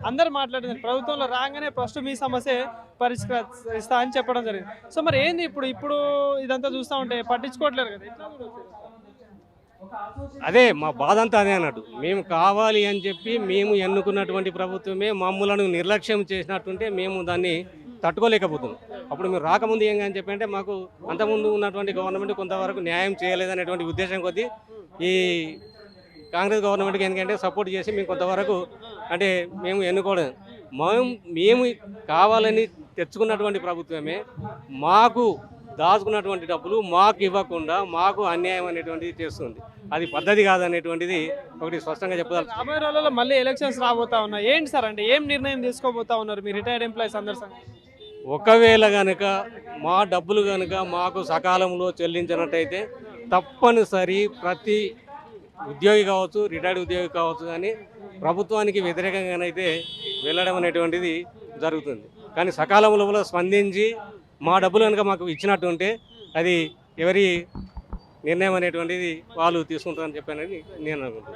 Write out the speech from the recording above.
అందరు మాట్లాడుతున్నారు ప్రభుత్వంలో రాగానే ఫస్ట్ మీ సమస్య పరిష్కరిస్తా అని చెప్పడం జరిగింది. సో మరి ఏంది ఇప్పుడు ఇదంతా చూస్తూ ఉంటే పట్టించుకోవట్లేరు కదా, ఎట్లా చూడొచ్చు? అదే మా బాధ అంతా అదే అన్నట్టు. మేము కావాలి అని చెప్పి మేము ఎన్నుకున్నటువంటి ప్రభుత్వమే మమ్మలను నిర్లక్ష్యం చేసినట్టుంటే మేము దాన్ని తట్టుకోలేకపోతున్నాం. అప్పుడు మీరు రాకముందు ఏం అని చెప్పి అంటే మాకు అంతకుముందు ఉన్నటువంటి గవర్నమెంట్ కొంతవరకు న్యాయం చేయలేదనేటువంటి ఉద్దేశం కొద్దీ ఈ కాంగ్రెస్ గవర్నమెంట్కి ఎందుకంటే సపోర్ట్ చేసి మేము కొంతవరకు అంటే మేము ఎన్నుకోవడం మేము కావాలని తెచ్చుకున్నటువంటి ప్రభుత్వమే మాకు దాచుకున్నటువంటి డబ్బులు మాకు ఇవ్వకుండా మాకు అన్యాయం అనేటువంటిది చేస్తుంది. అది పద్ధతి కాదనేటువంటిది ఒకటి స్పష్టంగా చెప్పాలి. రాబోయే రోజుల్లో మళ్ళీ ఎలక్షన్స్ రాబోతా ఉన్నాయి. ఏంటి సార్ అంటే ఏం నిర్ణయం తీసుకోబోతా ఉన్నారు మీ రిటైర్డ్ ఎంప్లాయీస్ అందరు సంగతి? ఒకవేళ కనుక మా డబ్బులు కనుక మాకు సకాలంలో చెల్లించినట్టయితే తప్పనిసరి ప్రతి ఉద్యోగి కావచ్చు, రిటైర్డ్ ఉద్యోగి కావచ్చు, కానీ ప్రభుత్వానికి వ్యతిరేకంగానైతే వెళ్ళడం అనేటువంటిది జరుగుతుంది. కానీ సకాలంలో స్పందించి మా డబ్బులు కనుక మాకు ఇచ్చినట్టు ఉంటే అది ఎవరి నిర్ణయం అనేటువంటిది వాళ్ళు తీసుకుంటారని చెప్పానని నేను అనుకుంటున్నాను.